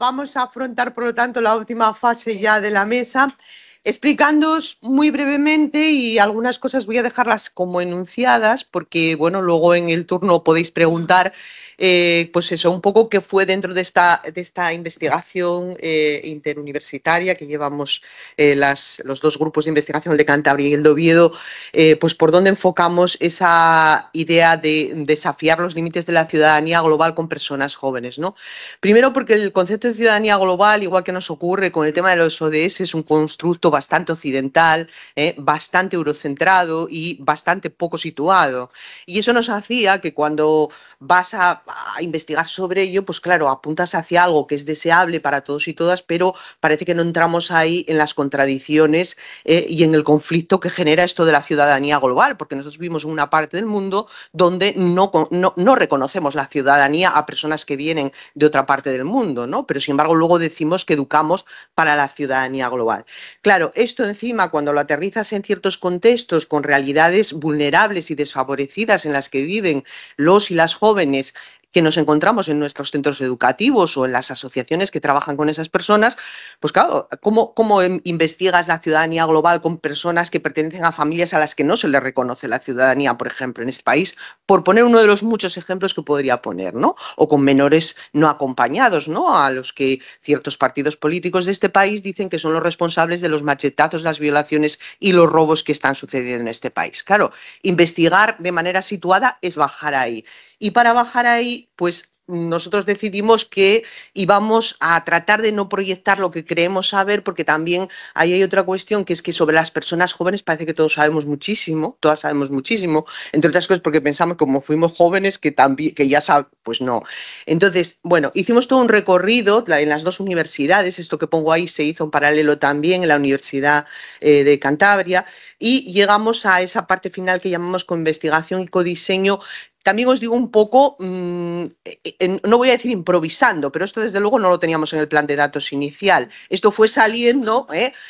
vamos a afrontar, por lo tanto, la última fase ya de la mesa, explicándoos muy brevemente, y algunas cosas voy a dejarlas como enunciadas, porque, bueno, luego en el turno podéis preguntar, pues eso, un poco qué fue dentro de esta investigación interuniversitaria que llevamos los dos grupos de investigación, el de Cantabria y el de Oviedo, pues por dónde enfocamos esa idea de desafiar los límites de la ciudadanía global con personas jóvenes, ¿no? Primero porque el concepto de ciudadanía global, igual que nos ocurre con el tema de los ODS, es un constructo bastante occidental, bastante eurocentrado y bastante poco situado. Y eso nos hacía que cuando vas a investigar sobre ello, pues claro, apuntas hacia algo que es deseable para todos y todas, pero parece que no entramos ahí en las contradicciones y en el conflicto que genera esto de la ciudadanía global, porque nosotros vivimos en una parte del mundo donde no reconocemos la ciudadanía a personas que vienen de otra parte del mundo, ¿no? Pero sin embargo luego decimos que educamos para la ciudadanía global. Claro, esto encima cuando lo aterrizas en ciertos contextos con realidades vulnerables y desfavorecidas en las que viven los y las jóvenes que nos encontramos en nuestros centros educativos o en las asociaciones que trabajan con esas personas, pues claro, ¿cómo investigas la ciudadanía global con personas que pertenecen a familias a las que no se les reconoce la ciudadanía, por ejemplo, en este país? Por poner uno de los muchos ejemplos que podría poner, ¿no? O con menores no acompañados, ¿no? A los que ciertos partidos políticos de este país dicen que son los responsables de los machetazos, las violaciones y los robos que están sucediendo en este país. Claro, investigar de manera situada es bajar ahí. Y para bajar ahí, pues nosotros decidimos que íbamos a tratar de no proyectar lo que creemos saber, porque también ahí hay otra cuestión, que es que sobre las personas jóvenes parece que todos sabemos muchísimo, todas sabemos muchísimo, entre otras cosas porque pensamos como fuimos jóvenes que ya sabemos, pues no. Entonces, bueno, hicimos todo un recorrido en las dos universidades, esto que pongo ahí se hizo en paralelo también en la Universidad de Cantabria, y llegamos a esa parte final que llamamos co-investigación y codiseño. También os digo un poco, no voy a decir improvisando, pero esto desde luego no lo teníamos en el plan de datos inicial. Esto fue saliendo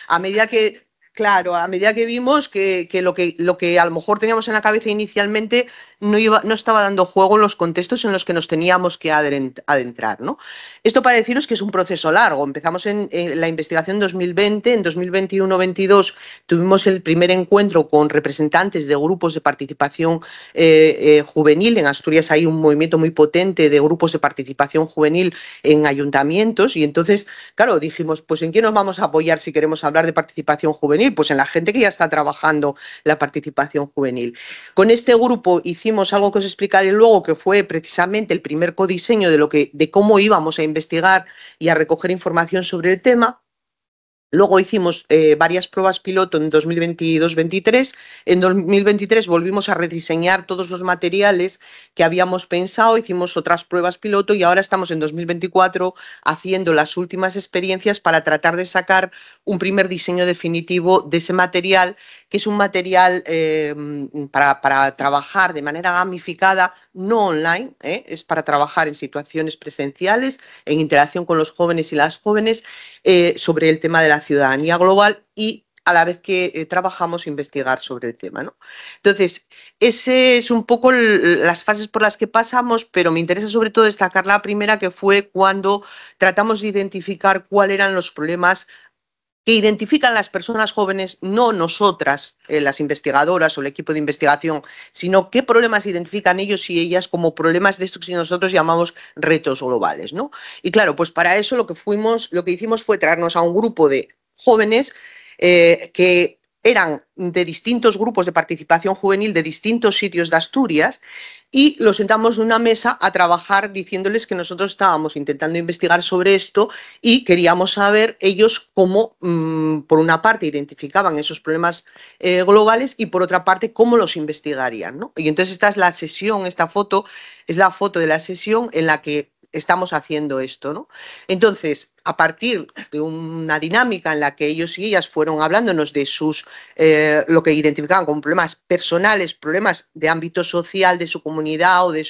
a medida que, claro, a medida que vimos que lo que a lo mejor teníamos en la cabeza inicialmente no estaba dando juego en los contextos en los que nos teníamos que adentrar, ¿no? Esto para deciros que es un proceso largo. Empezamos en la investigación en 2020, en 2021-22 tuvimos el primer encuentro con representantes de grupos de participación juvenil. En Asturias hay un movimiento muy potente de grupos de participación juvenil en ayuntamientos y entonces, claro, dijimos, pues ¿en qué nos vamos a apoyar si queremos hablar de participación juvenil? Pues en la gente que ya está trabajando la participación juvenil. Con este grupo hicimos algo que os explicaré luego, que fue precisamente el primer codiseño de cómo íbamos a investigar y a recoger información sobre el tema. Luego hicimos varias pruebas piloto en 2022-23. En 2023 volvimos a rediseñar todos los materiales que habíamos pensado, hicimos otras pruebas piloto y ahora estamos en 2024 haciendo las últimas experiencias para tratar de sacar un primer diseño definitivo de ese material, que es un material para trabajar de manera gamificada, no online, es para trabajar en situaciones presenciales, en interacción con los jóvenes y las jóvenes, sobre el tema de la ciudadanía global y a la vez que trabajamos investigar sobre el tema, ¿no? Entonces, ese es un poco las fases por las que pasamos, pero me interesa sobre todo destacar la primera, que fue cuando tratamos de identificar cuáles eran los problemas que identifican las personas jóvenes, no nosotras, las investigadoras o el equipo de investigación, sino qué problemas identifican ellos y ellas como problemas de estos que nosotros llamamos retos globales, ¿no? Y claro, pues para eso lo que hicimos fue traernos a un grupo de jóvenes que eran de distintos grupos de participación juvenil de distintos sitios de Asturias y los sentamos en una mesa a trabajar diciéndoles que nosotros estábamos intentando investigar sobre esto y queríamos saber ellos cómo, por una parte, identificaban esos problemas globales y por otra parte, cómo los investigarían, ¿no? Y entonces esta es la sesión, esta foto es la foto de la sesión en la que estamos haciendo esto, ¿no? Entonces, a partir de una dinámica en la que ellos y ellas fueron hablándonos de lo que identificaban como problemas personales, problemas de ámbito social de su comunidad o de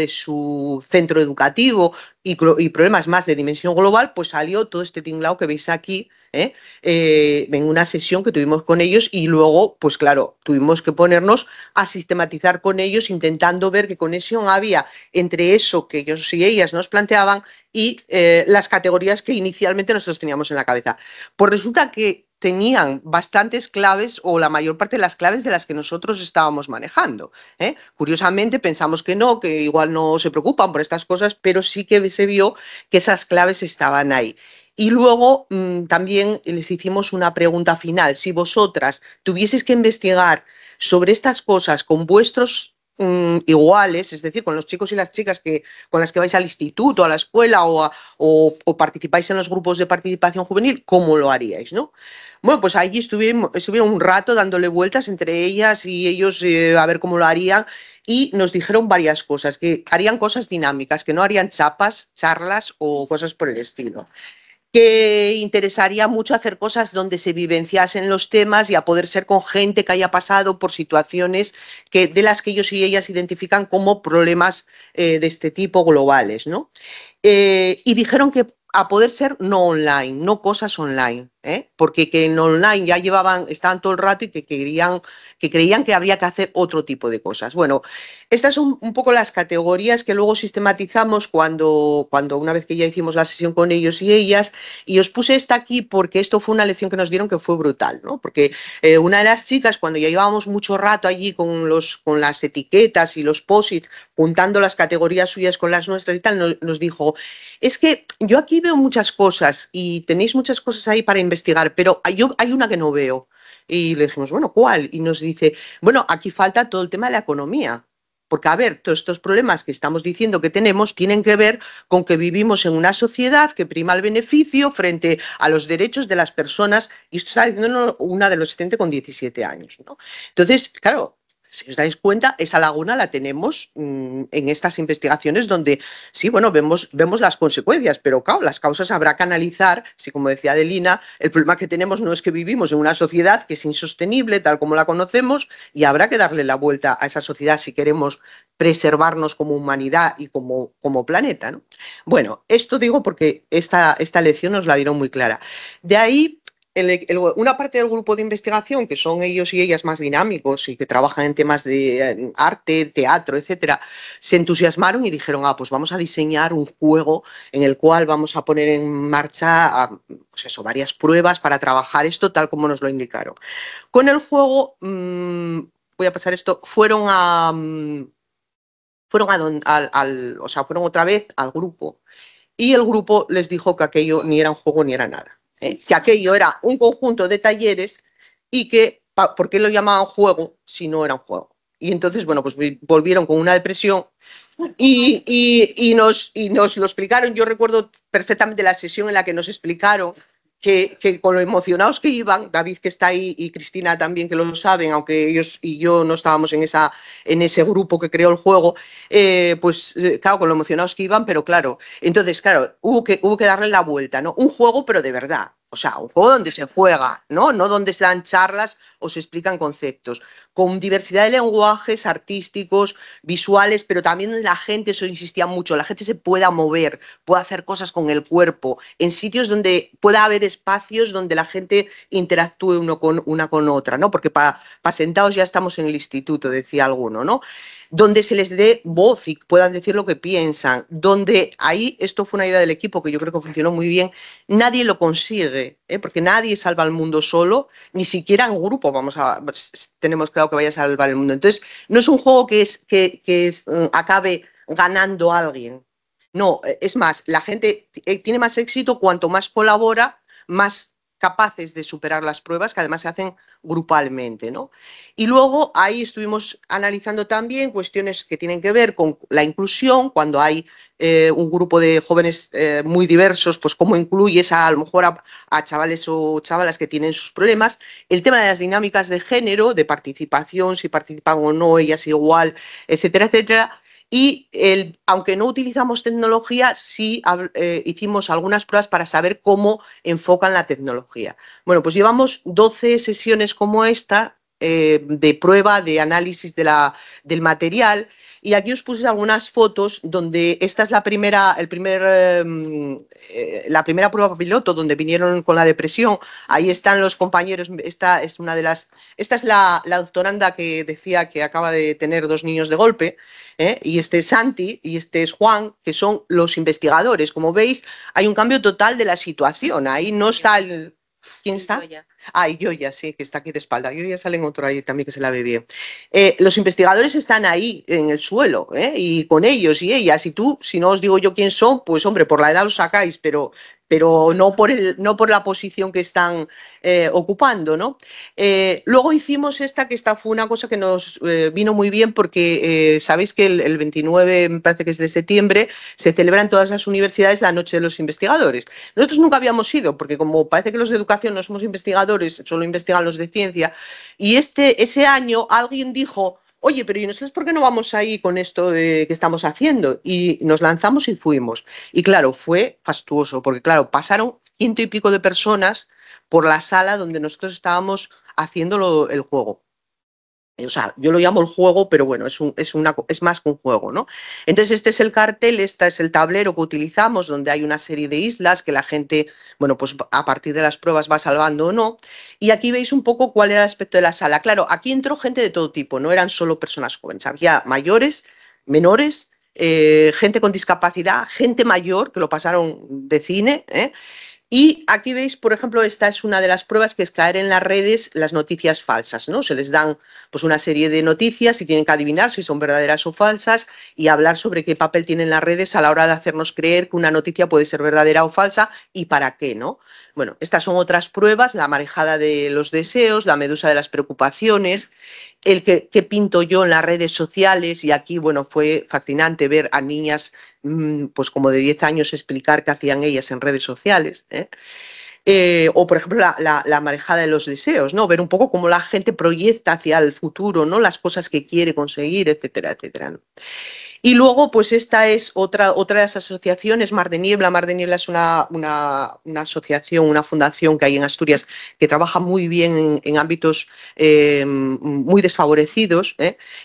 su centro educativo y problemas más de dimensión global, pues salió todo este tinglao que veis aquí, en una sesión que tuvimos con ellos y luego, pues claro, tuvimos que ponernos a sistematizar con ellos intentando ver qué conexión había entre eso que ellos y ellas nos planteaban y las categorías que inicialmente nosotros teníamos en la cabeza. Pues resulta que tenían bastantes claves o la mayor parte de las claves de las que nosotros estábamos manejando. Curiosamente pensamos que no, que igual no se preocupan por estas cosas, pero sí que se vio que esas claves estaban ahí. Y luego también les hicimos una pregunta final. Si vosotras tuvieseis que investigar sobre estas cosas con vuestros iguales, es decir, con los chicos y las chicas con las que vais al instituto, a la escuela o participáis en los grupos de participación juvenil, ¿cómo lo haríais, no? Bueno, pues allí estuvieron un rato dándole vueltas entre ellas y ellos a ver cómo lo harían y nos dijeron varias cosas, que harían cosas dinámicas, que no harían chapas, charlas o cosas por el estilo, que interesaría mucho hacer cosas donde se vivenciasen los temas y a poder ser con gente que haya pasado por situaciones de las que ellos y ellas identifican como problemas de este tipo globales, ¿no? Y dijeron que a poder ser no online, no cosas online, porque que en online ya estaban todo el rato y que creían que habría que hacer otro tipo de cosas. Bueno, estas son un poco las categorías que luego sistematizamos cuando una vez que ya hicimos la sesión con ellos y ellas, y os puse esta aquí porque esto fue una lección que nos dieron que fue brutal, ¿no? Porque una de las chicas, cuando ya llevábamos mucho rato allí con las etiquetas y los post-it, juntando las categorías suyas con las nuestras y tal, nos dijo, es que yo aquí veo muchas cosas y tenéis muchas cosas ahí para investigar, pero hay una que no veo. Y le dijimos, bueno, ¿cuál? Y nos dice, bueno, aquí falta todo el tema de la economía. Porque, a ver, todos estos problemas que estamos diciendo que tenemos tienen que ver con que vivimos en una sociedad que prima el beneficio frente a los derechos de las personas, y esto está diciendo una adolescente con 17 años, ¿no? Entonces, claro, si os dais cuenta, esa laguna la tenemos en estas investigaciones donde, sí, bueno, vemos las consecuencias, pero claro, las causas habrá que analizar, si como decía Adelina, el problema que tenemos no es que vivimos en una sociedad que es insostenible, tal como la conocemos, y habrá que darle la vuelta a esa sociedad si queremos preservarnos como humanidad y como planeta, ¿no? Bueno, esto digo porque esta lección nos la dieron muy clara. De ahí una parte del grupo de investigación, que son ellos y ellas más dinámicos y que trabajan en temas de arte, teatro, etcétera, se entusiasmaron y dijeron, pues vamos a diseñar un juego en el cual vamos a poner en marcha pues eso, varias pruebas para trabajar esto tal como nos lo indicaron. Con el juego, voy a pasar esto, fueron otra vez al grupo y el grupo les dijo que aquello ni era un juego ni era nada. Que aquello era un conjunto de talleres y que, ¿por qué lo llamaban juego si no era un juego? Y entonces, bueno, pues volvieron con una depresión y nos lo explicaron. Yo recuerdo perfectamente la sesión en la que nos explicaron que con lo emocionados que iban, David que está ahí y Cristina también que lo saben, aunque ellos y yo no estábamos en ese grupo que creó el juego, claro, con lo emocionados que iban, pero claro, entonces, claro, hubo que darle la vuelta, ¿no? Un juego, pero de verdad. O sea, un juego donde se juega, ¿no? No donde se dan charlas o se explican conceptos, con diversidad de lenguajes artísticos, visuales, pero también la gente, eso insistía mucho, la gente se pueda mover, pueda hacer cosas con el cuerpo, en sitios donde pueda haber espacios donde la gente interactúe una con otra, ¿no? Porque para sentados ya estamos en el instituto, decía alguno, ¿no? Donde se les dé voz y puedan decir lo que piensan, donde ahí, esto fue una idea del equipo que yo creo que funcionó muy bien, nadie lo consigue, porque nadie salva al mundo solo, ni siquiera en grupo tenemos claro que vaya a salvar el mundo. Entonces, no es un juego que acabe ganando a alguien. No, es más, la gente tiene más éxito cuanto más colabora, más capaces de superar las pruebas, que además se hacen grupalmente, ¿no? Y luego ahí estuvimos analizando también cuestiones que tienen que ver con la inclusión, cuando hay un grupo de jóvenes muy diversos, pues cómo incluyes a lo mejor a chavales o chavalas que tienen sus problemas, el tema de las dinámicas de género, de participación, si participan o no, ellas igual, etcétera, etcétera. Y aunque no utilizamos tecnología, sí hicimos algunas pruebas para saber cómo enfocan la tecnología. Bueno, pues llevamos 12 sesiones como esta, de prueba, de análisis del material. Y aquí os puse algunas fotos donde esta es la primera prueba piloto donde vinieron con la depresión. Ahí están los compañeros. Esta es la doctoranda que decía que acaba de tener 2 niños de golpe. Y este es Santi y este es Juan, que son los investigadores. Como veis, hay un cambio total de la situación. Ahí no está el... ¿Quién está? Y Yoya, sí, que está aquí de espalda. Yoya sale en otro ahí también que se la ve bien. Los investigadores están ahí en el suelo, y con ellos y ellas. Y tú, si no os digo yo quién son, pues hombre, por la edad los sacáis, pero no por la posición que están ocupando, ¿no? Luego hicimos que esta fue una cosa que nos vino muy bien porque sabéis que el 29, me parece que es de septiembre, se celebra en todas las universidades la Noche de los Investigadores. Nosotros nunca habíamos ido porque como parece que los de educación no somos investigadores, solo investigan los de ciencia, y ese año alguien dijo: oye, pero ¿y nosotros por qué no vamos ahí con esto que estamos haciendo? Y nos lanzamos y fuimos. Y claro, fue fastuoso, porque claro, pasaron 100 y pico de personas por la sala donde nosotros estábamos haciendo el juego. O sea, yo lo llamo el juego, pero bueno, es más que un juego, ¿no? Entonces, este es el cartel, este es el tablero que utilizamos, donde hay una serie de islas que la gente, bueno, pues a partir de las pruebas va salvando o no. Y aquí veis un poco cuál era el aspecto de la sala. Claro, aquí entró gente de todo tipo, no eran solo personas jóvenes, había mayores, menores, gente con discapacidad, gente mayor, que lo pasaron de cine, ¿eh? Y aquí veis, por ejemplo, esta es una de las pruebas, que es caer en las redes las noticias falsas, ¿no? Se les dan pues una serie de noticias y tienen que adivinar si son verdaderas o falsas y hablar sobre qué papel tienen las redes a la hora de hacernos creer que una noticia puede ser verdadera o falsa y para qué, ¿no? Bueno, estas son otras pruebas: la marejada de los deseos, la medusa de las preocupaciones, el que pinto yo en las redes sociales. Y aquí, bueno, fue fascinante ver a niñas pues como de 10 años explicar qué hacían ellas en redes sociales, ¿eh? O, por ejemplo, la marejada de los deseos, ¿no? Ver un poco cómo la gente proyecta hacia el futuro, ¿no? Las cosas que quiere conseguir, etcétera, etcétera, ¿no? Y luego, pues esta es otra de las asociaciones, Mar de Niebla. Mar de Niebla es una asociación, una fundación que hay en Asturias que trabaja muy bien en ámbitos muy desfavorecidos,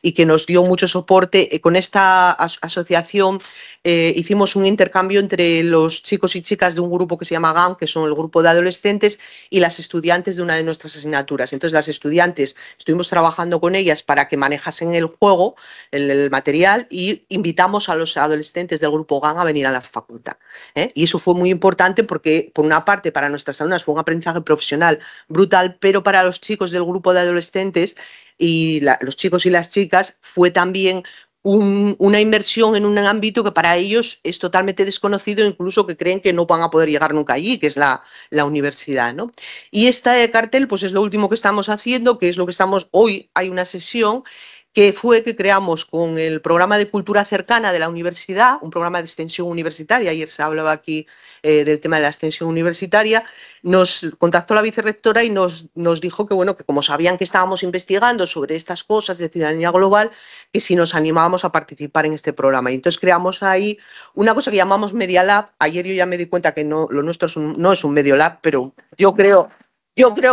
y que nos dio mucho soporte. Con esta asociación hicimos un intercambio entre los chicos y chicas de un grupo que se llama GAM, que son el grupo de adolescentes, y las estudiantes de una de nuestras asignaturas. Entonces, las estudiantes estuvimos trabajando con ellas para que manejasen el juego, el material, y invitamos a los adolescentes del grupo GAN a venir a la facultad, ¿eh? Y eso fue muy importante porque, por una parte, para nuestras alumnas fue un aprendizaje profesional brutal, pero para los chicos del grupo de adolescentes y los chicos y las chicas fue también una inversión en un ámbito que para ellos es totalmente desconocido, incluso que creen que no van a poder llegar nunca allí, que es la universidad, ¿no? Y este cartel pues es lo último que estamos haciendo, que es lo que estamos hoy. Hay una sesión que creamos con el programa de cultura cercana de la universidad, un programa de extensión universitaria. Ayer se hablaba aquí del tema de la extensión universitaria. Nos contactó la vicerrectora y nos dijo que, bueno, que como sabían que estábamos investigando sobre estas cosas de ciudadanía global, que si nos animábamos a participar en este programa. Y entonces creamos ahí una cosa que llamamos Media Lab. Ayer yo ya me di cuenta que no, lo nuestro no es un Medio Lab, pero yo creo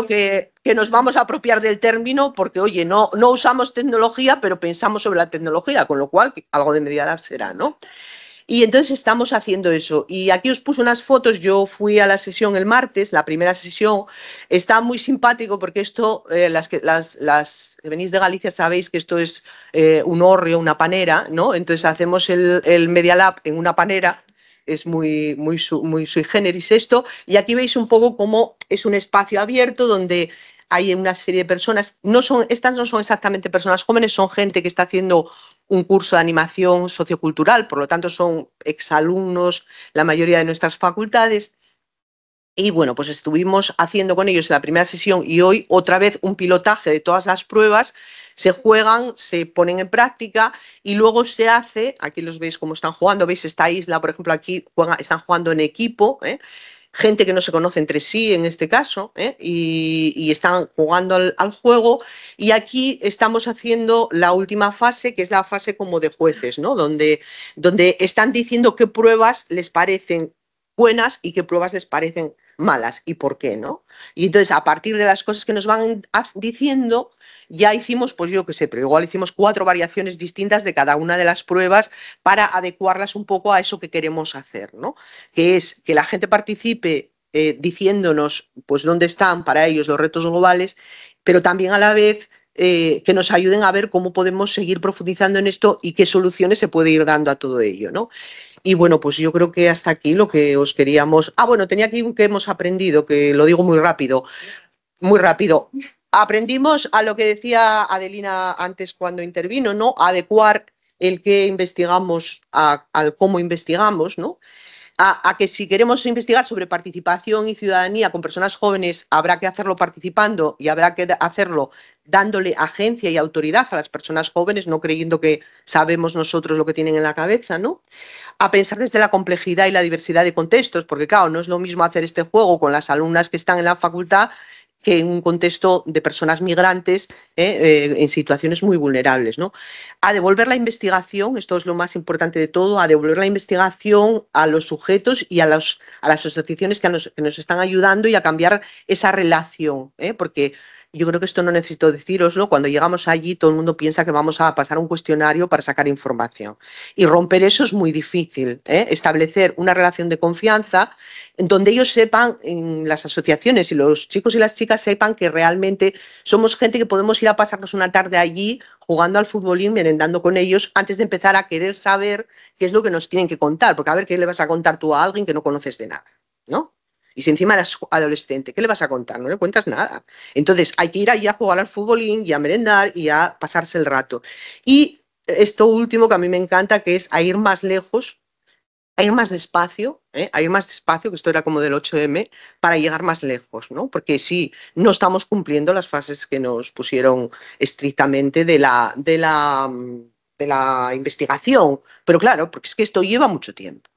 que nos vamos a apropiar del término porque, oye, no usamos tecnología, pero pensamos sobre la tecnología, con lo cual algo de Media Lab será, ¿no? Y entonces estamos haciendo eso. Y aquí os puse unas fotos. Yo fui a la sesión el martes, la primera sesión. Está muy simpático porque esto, las que venís de Galicia sabéis que esto es un hórreo, una panera, ¿no? Entonces hacemos el Media Lab en una panera. Es muy sui generis esto. Y aquí veis un poco cómo es un espacio abierto donde hay una serie de personas. Estas no son exactamente personas jóvenes, son gente que está haciendo un curso de animación sociocultural, por lo tanto son exalumnos la mayoría de nuestras facultades. Y bueno, pues estuvimos haciendo con ellos la primera sesión y hoy otra vez un pilotaje de todas las pruebas. Se juegan, se ponen en práctica y luego se hace, aquí los veis cómo están jugando, veis esta isla, por ejemplo, aquí están jugando en equipo, gente que no se conoce entre sí en este caso, y están jugando al juego. Y aquí estamos haciendo la última fase, que es la fase como de jueces, ¿no? Donde están diciendo qué pruebas les parecen buenas y qué pruebas les parecen malas y por qué, ¿no? Y entonces, a partir de las cosas que nos van diciendo, ya hicimos, pues yo qué sé, pero igual hicimos 4 variaciones distintas de cada una de las pruebas para adecuarlas un poco a eso que queremos hacer, ¿no? Que es que la gente participe diciéndonos pues dónde están para ellos los retos globales, pero también a la vez que nos ayuden a ver cómo podemos seguir profundizando en esto y qué soluciones se puede ir dando a todo ello, ¿no? Y bueno, pues yo creo que hasta aquí lo que os queríamos. Ah, bueno, tenía aquí un que hemos aprendido, que lo digo muy rápido, muy rápido. Aprendimos a lo que decía Adelina antes cuando intervino, ¿no? Adecuar el que investigamos al cómo investigamos, ¿no? A que si queremos investigar sobre participación y ciudadanía con personas jóvenes, habrá que hacerlo participando y habrá que hacerlo dándole agencia y autoridad a las personas jóvenes, no creyendo que sabemos nosotros lo que tienen en la cabeza, ¿no? A pensar desde la complejidad y la diversidad de contextos, porque claro, no es lo mismo hacer este juego con las alumnas que están en la facultad que en un contexto de personas migrantes en situaciones muy vulnerables, ¿no? A devolver la investigación, esto es lo más importante de todo, a devolver la investigación a los sujetos y a las asociaciones que nos están ayudando y a cambiar esa relación, porque yo creo que esto no necesito deciroslo, cuando llegamos allí todo el mundo piensa que vamos a pasar un cuestionario para sacar información. Y romper eso es muy difícil, establecer una relación de confianza en donde ellos sepan, en las asociaciones y los chicos y las chicas sepan que realmente somos gente que podemos ir a pasarnos una tarde allí jugando al futbolín, merendando con ellos, antes de empezar a querer saber qué es lo que nos tienen que contar, porque a ver qué le vas a contar tú a alguien que no conoces de nada, ¿no? Y si encima eres adolescente, ¿qué le vas a contar? No le cuentas nada. Entonces hay que ir allí a jugar al futbolín y a merendar y a pasarse el rato. Y esto último que a mí me encanta, que es a ir más lejos, a ir más despacio, a ir más despacio, que esto era como del 8M, para llegar más lejos, ¿no? Porque sí, no estamos cumpliendo las fases que nos pusieron estrictamente de la investigación, pero claro, porque es que esto lleva mucho tiempo.